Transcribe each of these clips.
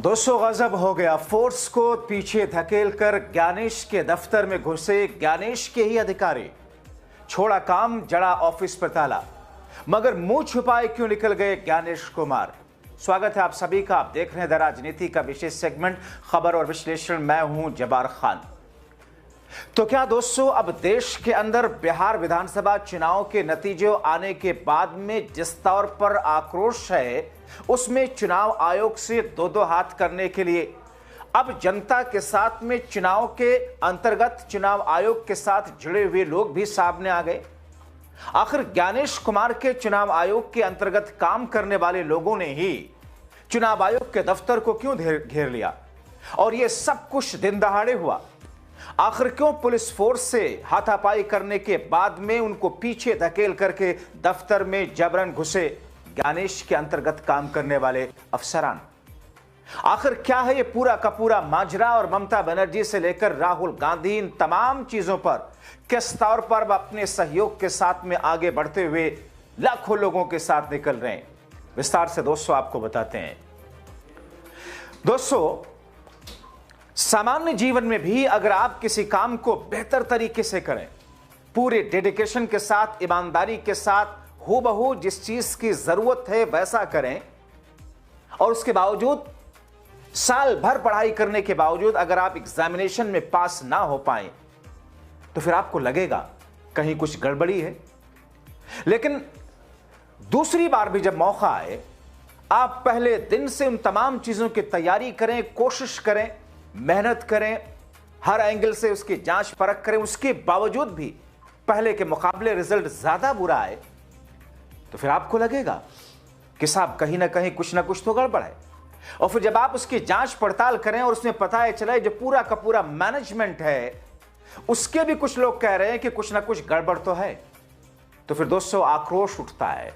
दोस्तों गजब हो गया। फोर्स को पीछे धकेलकर ज्ञानेश के दफ्तर में घुसे ज्ञानेश के ही अधिकारी। छोड़ा काम, जड़ा ऑफिस पर ताला, मगर मुंह छुपाए क्यों निकल गए ज्ञानेश कुमार। स्वागत है आप सभी का। आप देख रहे हैं द राजनीति का विशेष सेगमेंट खबर और विश्लेषण। मैं हूं जब्बार खान। तो क्या दोस्तों, अब देश के अंदर बिहार विधानसभा चुनाव के नतीजे आने के बाद में जिस तौर पर आक्रोश है, उसमें चुनाव आयोग से दो हाथ करने के लिए अब जनता के साथ में चुनाव के अंतर्गत चुनाव आयोग के साथ जुड़े हुए लोग भी सामने आ गए। आखिर ज्ञानेश कुमार के चुनाव आयोग के अंतर्गत काम करने वाले लोगों ने ही चुनाव आयोग के दफ्तर को क्यों घेर लिया, और यह सब कुछ दिन दहाड़े हुआ। आखिर क्यों पुलिस फोर्स से हाथापाई करने के बाद में उनको पीछे धकेल करके दफ्तर में जबरन घुसे ज्ञानेश के अंतर्गत काम करने वाले अफसरान। आखिर क्या है ये पूरा का पूरा माजरा, और ममता बनर्जी से लेकर राहुल गांधी इन तमाम चीजों पर किस तौर पर अपने सहयोग के साथ में आगे बढ़ते हुए लाखों लोगों के साथ निकल रहे हैं, विस्तार से दोस्तों आपको बताते हैं। दोस्तों, सामान्य जीवन में भी अगर आप किसी काम को बेहतर तरीके से करें, पूरे डेडिकेशन के साथ, ईमानदारी के साथ, हूबहू जिस चीज की जरूरत है वैसा करें, और उसके बावजूद साल भर पढ़ाई करने के बावजूद अगर आप एग्जामिनेशन में पास ना हो पाए, तो फिर आपको लगेगा कहीं कुछ गड़बड़ी है। लेकिन दूसरी बार भी जब मौका आए, आप पहले दिन से उन तमाम चीजों की तैयारी करें, कोशिश करें, मेहनत करें, हर एंगल से उसकी जांच परख करें, उसके बावजूद भी पहले के मुकाबले रिजल्ट ज्यादा बुरा आए, तो फिर आपको लगेगा कि साहब कहीं ना कहीं कुछ ना कुछ तो गड़बड़ है। और फिर जब आप उसकी जांच पड़ताल करें और उसमें पता है चला जो पूरा का पूरा मैनेजमेंट है, उसके भी कुछ लोग कह रहे हैं कि कुछ ना कुछ गड़बड़ तो है, तो फिर दोस्तों आक्रोश उठता है,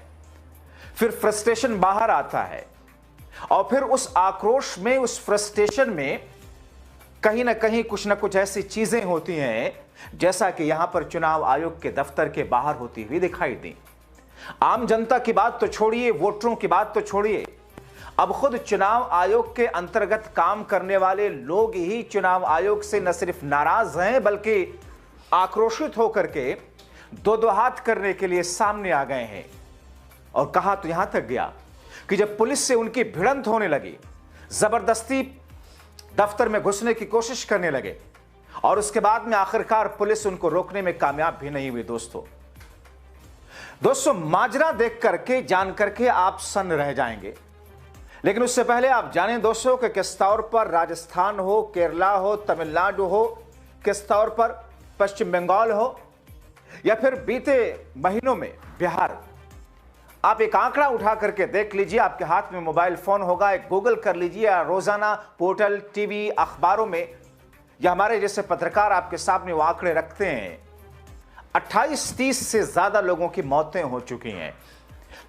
फिर फ्रस्ट्रेशन बाहर आता है, और फिर उस आक्रोश में, उस फ्रस्ट्रेशन में कहीं ना कहीं कुछ ना कुछ ऐसी चीजें होती हैं जैसा कि यहां पर चुनाव आयोग के दफ्तर के बाहर होती हुई दिखाई दी। आम जनता की बात तो छोड़िए, वोटरों की बात तो छोड़िए, अब खुद चुनाव आयोग के अंतर्गत काम करने वाले लोग ही चुनाव आयोग से न सिर्फ नाराज हैं बल्कि आक्रोशित होकर के दो हाथ करने के लिए सामने आ गए हैं। और कहा तो यहां तक गया कि जब पुलिस से उनकी भिड़ंत होने लगी, जबरदस्ती दफ्तर में घुसने की कोशिश करने लगे, और उसके बाद में आखिरकार पुलिस उनको रोकने में कामयाब भी नहीं हुई। दोस्तों माजरा देख करके, जान करके आप सन्न रह जाएंगे। लेकिन उससे पहले आप जानें दोस्तों कि किस तौर पर राजस्थान हो, केरला हो, तमिलनाडु हो, किस तौर पर पश्चिम बंगाल हो, या फिर बीते महीनों में बिहार, आप एक आंकड़ा उठा करके देख लीजिए। आपके हाथ में मोबाइल फोन होगा, एक गूगल कर लीजिए, या रोजाना पोर्टल, टीवी, अखबारों में, या हमारे जैसे पत्रकार आपके सामने वो आंकड़े रखते हैं। 28-30 से ज्यादा लोगों की मौतें हो चुकी हैं।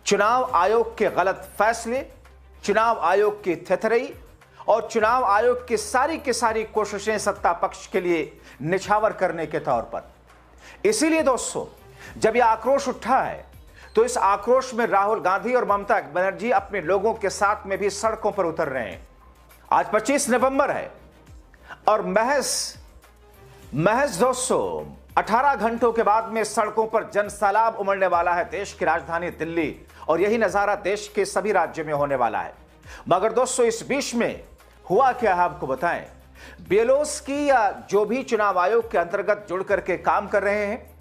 चुनाव आयोग के गलत फैसले, चुनाव आयोग की थेथरई और चुनाव आयोग की सारी कोशिशें सत्ता पक्ष के लिए निछावर करने के तौर पर। इसीलिए दोस्तों, जब यह आक्रोश उठा है, तो इस आक्रोश में राहुल गांधी और ममता बनर्जी अपने लोगों के साथ में भी सड़कों पर उतर रहे हैं। आज 25 नवंबर है, और महज दोस्तों 18 घंटों के बाद में सड़कों पर जनसैलाब उमड़ने वाला है देश की राजधानी दिल्ली, और यही नजारा देश के सभी राज्यों में होने वाला है। मगर दोस्तों इस बीच में हुआ क्या है आपको बताएं। बीएलओस की, या जो भी चुनाव आयोग के अंतर्गत जुड़ करके काम कर रहे हैं,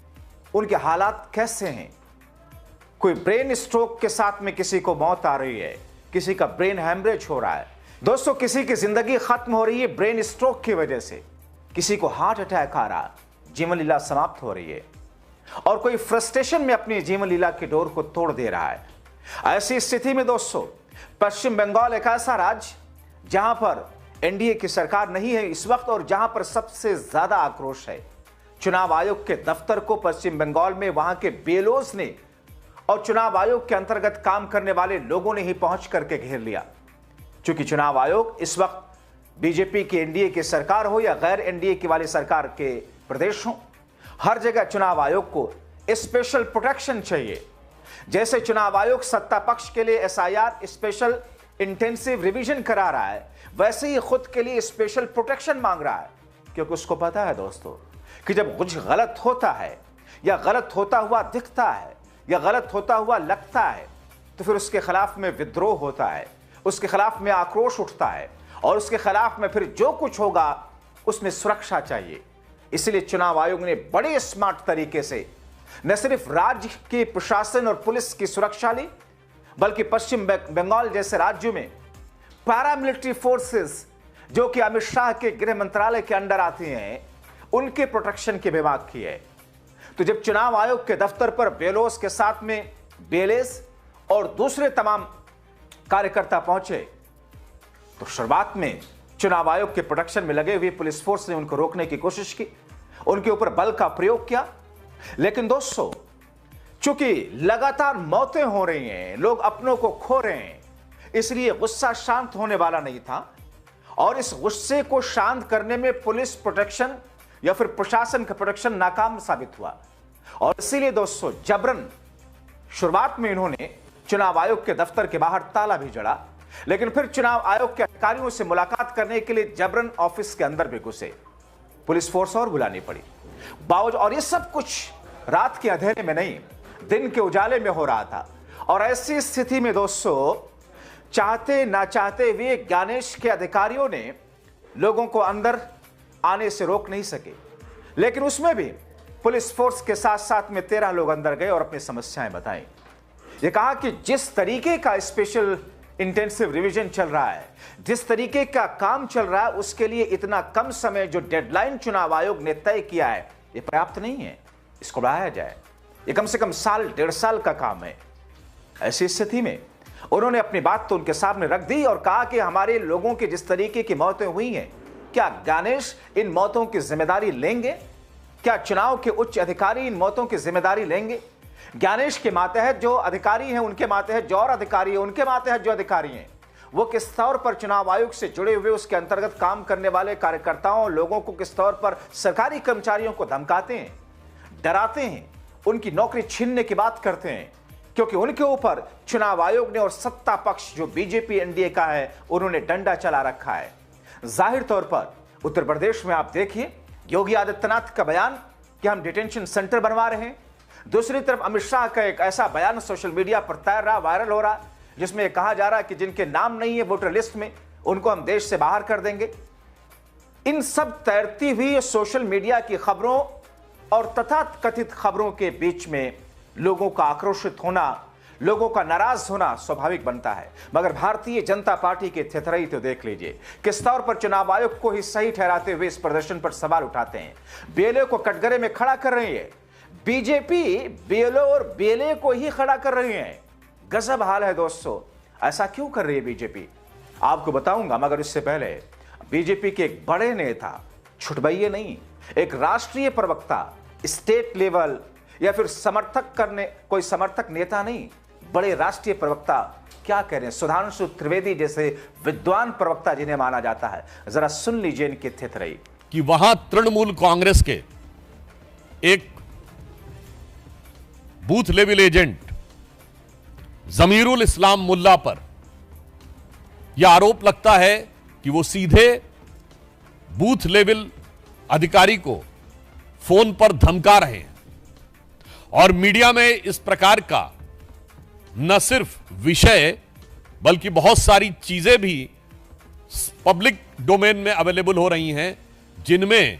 उनके हालात कैसे हैं। कोई ब्रेन स्ट्रोक के साथ में किसी को मौत आ रही है, किसी का ब्रेन हैमरेज हो रहा है दोस्तों, किसी की जिंदगी खत्म हो रही है ब्रेन स्ट्रोक की वजह से, किसी को हार्ट अटैक आ रहा, जीवन लीला समाप्त हो रही है, और कोई फ्रस्ट्रेशन में अपनी जीवन लीला की डोर को तोड़ दे रहा है। ऐसी स्थिति में दोस्तों पश्चिम बंगाल एक ऐसा राज्य जहां पर एनडीए की सरकार नहीं है इस वक्त, और जहां पर सबसे ज्यादा आक्रोश है। चुनाव आयोग के दफ्तर को पश्चिम बंगाल में वहां के बीएलओस ने और चुनाव आयोग के अंतर्गत काम करने वाले लोगों ने ही पहुंच करके घेर लिया। क्योंकि चुनाव आयोग इस वक्त बीजेपी की, एनडीए की सरकार हो या गैर एनडीए की वाली सरकार के प्रदेश हो, हर जगह चुनाव आयोग को स्पेशल प्रोटेक्शन चाहिए। जैसे चुनाव आयोग सत्ता पक्ष के लिए एसआईआर, स्पेशल इंटेंसिव रिवीजन करा रहा है, वैसे ही खुद के लिए स्पेशल प्रोटेक्शन मांग रहा है, क्योंकि उसको पता है दोस्तों कि जब कुछ गलत होता है या गलत होता हुआ दिखता है या गलत होता हुआ लगता है तो फिर उसके खिलाफ में विद्रोह होता है, उसके खिलाफ में आक्रोश उठता है और उसके खिलाफ में फिर जो कुछ होगा उसमें सुरक्षा चाहिए। इसलिए चुनाव आयोग ने बड़े स्मार्ट तरीके से न सिर्फ राज्य के प्रशासन और पुलिस की सुरक्षा ली, बल्कि पश्चिम बंगाल जैसे राज्यों में पैरामिलिट्री फोर्सेस जो कि अमित शाह के गृह मंत्रालय के अंडर आती हैं, उनके प्रोटेक्शन की भी बात की है। तो जब चुनाव आयोग के दफ्तर पर बेलोस के साथ में बेलेस और दूसरे तमाम कार्यकर्ता पहुंचे तो शुरुआत में चुनाव आयोग के प्रोटेक्शन में लगे हुए पुलिस फोर्स ने उनको रोकने की कोशिश की, उनके ऊपर बल का प्रयोग किया। लेकिन दोस्तों, चूंकि लगातार मौतें हो रही हैं, लोग अपनों को खो रहे हैं, इसलिए गुस्सा शांत होने वाला नहीं था और इस गुस्से को शांत करने में पुलिस प्रोटेक्शन या फिर प्रशासन का प्रोटेक्शन नाकाम साबित हुआ। और इसीलिए दोस्तों जबरन शुरुआत में इन्होंने चुनाव आयोग के दफ्तर के बाहर ताला भी जड़ा, लेकिन फिर चुनाव आयोग के अधिकारियों से मुलाकात करने के लिए जबरन ऑफिस के अंदर भी घुसे, पुलिस फोर्स और बुलानी पड़ी बावजूद। और ये सब कुछ रात के अंधेरे में नहीं, दिन के उजाले में हो रहा था। और ऐसी स्थिति में दोस्तों चाहते ना चाहते हुए ज्ञानेश के अधिकारियों ने लोगों को अंदर आने से रोक नहीं सके, लेकिन उसमें भी पुलिस फोर्स के साथ साथ में 13 लोग अंदर गए और अपनी समस्याएं बताई। ये कहा कि जिस तरीके का स्पेशल इंटेंसिव रिवीजन चल रहा है, जिस तरीके का काम चल रहा है, उसके लिए इतना कम समय जो डेडलाइन चुनाव आयोग ने तय किया है ये पर्याप्त नहीं है, इसको बढ़ाया जाए। ये कम से कम साल 1.5 साल का काम है। ऐसी स्थिति में उन्होंने अपनी बात तो उनके सामने रख दी और कहा कि हमारे लोगों की जिस तरीके की मौतें हुई हैं, क्या ज्ञानेश इन मौतों की जिम्मेदारी लेंगे? क्या चुनाव के उच्च अधिकारी इन मौतों की जिम्मेदारी लेंगे? ज्ञानेश के मातहत जो अधिकारी हैं, उनके मातहत जो और अधिकारी हैं, उनके मातहत जो अधिकारी हैं, वो किस तौर पर चुनाव आयोग से जुड़े हुए उसके अंतर्गत काम करने वाले कार्यकर्ताओं, लोगों को किस तौर पर सरकारी कर्मचारियों को धमकाते हैं, डराते हैं, उनकी नौकरी छीनने की बात करते हैं, क्योंकि उनके ऊपर चुनाव आयोग ने और सत्ता पक्ष जो बीजेपी एनडीए का है उन्होंने डंडा चला रखा है। जाहिर तौर पर उत्तर प्रदेश में आप देखिए योगी आदित्यनाथ का बयान कि हम डिटेंशन सेंटर बनवा रहे हैं, दूसरी तरफ अमित शाह का एक ऐसा बयान सोशल मीडिया पर तैर रहा, वायरल हो रहा, जिसमें कहा जा रहा है कि जिनके नाम नहीं है वोटर लिस्ट में उनको हम देश से बाहर कर देंगे। इन सब तैरती हुई सोशल मीडिया की खबरों और तथाकथित खबरों के बीच में लोगों का आक्रोशित होना, लोगों का नाराज होना स्वाभाविक बनता है। मगर भारतीय जनता पार्टी के थेथरई तो देख लीजिए, किस तौर पर चुनाव आयोग को ही सही ठहराते हुए इस प्रदर्शन पर सवाल उठाते हैं, बीएलओ को कटघरे में खड़ा कर रही है। बीजेपी बीएलओ और बीएलए को ही खड़ा कर रही है। गजब हाल है दोस्तों, ऐसा क्यों कर रही है बीजेपी? आपको बताऊंगा, मगर इससे पहले बीजेपी के एक बड़े नेता, छुटभइये नहीं, एक राष्ट्रीय प्रवक्ता, स्टेट लेवल या फिर समर्थक करने कोई समर्थक नेता नहीं, बड़े राष्ट्रीय प्रवक्ता क्या कह रहे हैं, सुधांशु त्रिवेदी जैसे विद्वान प्रवक्ता जिन्हें माना जाता है, जरा सुन लीजिए इनके थेथरई। कि वहां तृणमूल कांग्रेस के एक बूथ लेवल एजेंट जमीरुल इस्लाम मुल्ला पर यह आरोप लगता है कि वो सीधे बूथ लेवल अधिकारी को फोन पर धमका रहे हैं और मीडिया में इस प्रकार का न सिर्फ विषय बल्कि बहुत सारी चीजें भी पब्लिक डोमेन में अवेलेबल हो रही हैं, जिनमें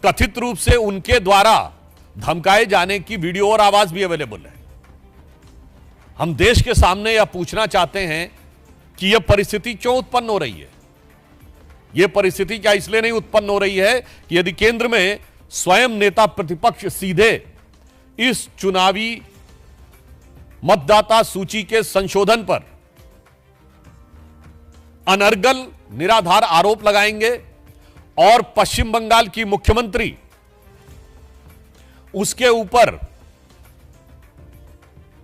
कथित रूप से उनके द्वारा धमकाए जाने की वीडियो और आवाज भी अवेलेबल है। हम देश के सामने यह पूछना चाहते हैं कि यह परिस्थिति क्यों उत्पन्न हो रही है। यह परिस्थिति क्या इसलिए नहीं उत्पन्न हो रही है कि यदि केंद्र में स्वयं नेता प्रतिपक्ष सीधे इस चुनावी मतदाता सूची के संशोधन पर अनर्गल निराधार आरोप लगाएंगे और पश्चिम बंगाल की मुख्यमंत्री उसके ऊपर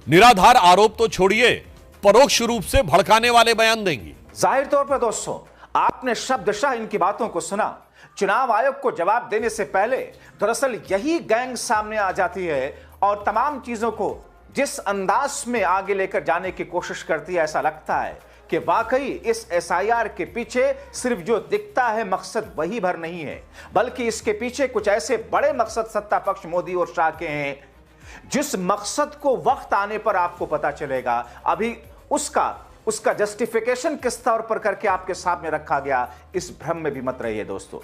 निराधार आरोप तो छोड़िए परोक्ष रूप से भड़काने वाले बयान देंगी। जाहिर तौर पर दोस्तों, आपने शब्दशः इनकी बातों को सुना। चुनाव आयोग को जवाब देने से पहले दरअसल यही गैंग सामने आ जाती है और तमाम चीजों को जिस अंदाज में आगे लेकर जाने की कोशिश करती है, ऐसा लगता है कि वाकई इस एसआईआर के पीछे सिर्फ जो दिखता है मकसद वही भर नहीं है, बल्कि इसके पीछे कुछ ऐसे बड़े मकसद सत्ता पक्ष मोदी और शाह के हैं जिस मकसद को वक्त आने पर आपको पता चलेगा। अभी उसका जस्टिफिकेशन किस तौर पर करके आपके सामने रखा गया, इस भ्रम में भी मत रहिए दोस्तों।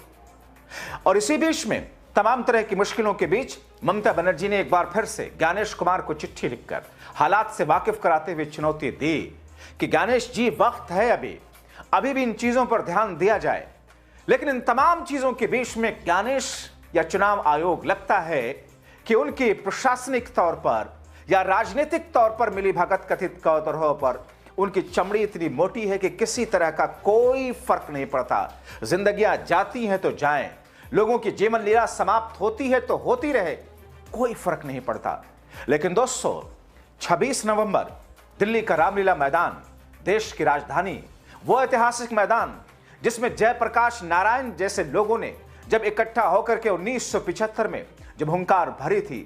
और इसी बीच में तमाम तरह की मुश्किलों के बीच ममता बनर्जी ने एक बार फिर से ज्ञानेश कुमार को चिट्ठी लिखकर हालात से वाकिफ कराते हुए चुनौती दी कि ज्ञानेश जी, वक्त है, अभी भी इन चीजों पर ध्यान दिया जाए। लेकिन इन तमाम चीजों के बीच में ज्ञानेश या चुनाव आयोग लगता है कि उनकी प्रशासनिक तौर पर या राजनीतिक तौर पर मिलीभगत कथित तौर पर उनकी चमड़ी इतनी मोटी है कि किसी तरह का कोई फर्क नहीं पड़ता। जिंदगियां जाती हैं तो जाएं, लोगों की जीवन लीला समाप्त होती है तो होती रहे, कोई फर्क नहीं पड़ता। लेकिन दोस्तों, 26 नवंबर दिल्ली का रामलीला मैदान, देश की राजधानी, वो ऐतिहासिक मैदान जिसमें जयप्रकाश नारायण जैसे लोगों ने जब इकट्ठा होकर के 1975 में जब हुंकार भरी थी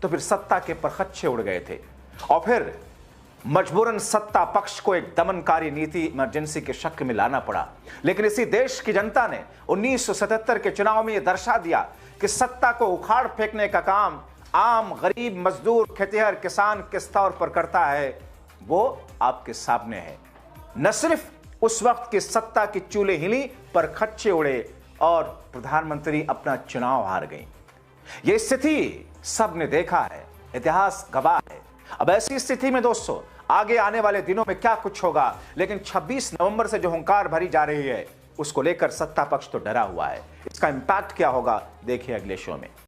तो फिर सत्ता के परखच्चे उड़ गए थे और फिर मजबूरन सत्ता पक्ष को एक दमनकारी नीति इमरजेंसी के शक्ल में लाना पड़ा। लेकिन इसी देश की जनता ने 1977 के चुनाव में यह दर्शा दिया कि सत्ता को उखाड़ फेंकने का काम आम गरीब मजदूर खेतिहर किसान किस तौर पर करता है वो आपके सामने है। न सिर्फ उस वक्त की सत्ता की चूल्हे हिली पर खच्चे उड़े और प्रधानमंत्री अपना चुनाव हार गई। यह स्थिति सबने देखा है, इतिहास गवाह है। अब ऐसी स्थिति में दोस्तों आगे आने वाले दिनों में क्या कुछ होगा, लेकिन 26 नवंबर से जो हुंकार भरी जा रही है उसको लेकर सत्ता पक्ष तो डरा हुआ है। इसका इंपैक्ट क्या होगा देखिए अगले शो में।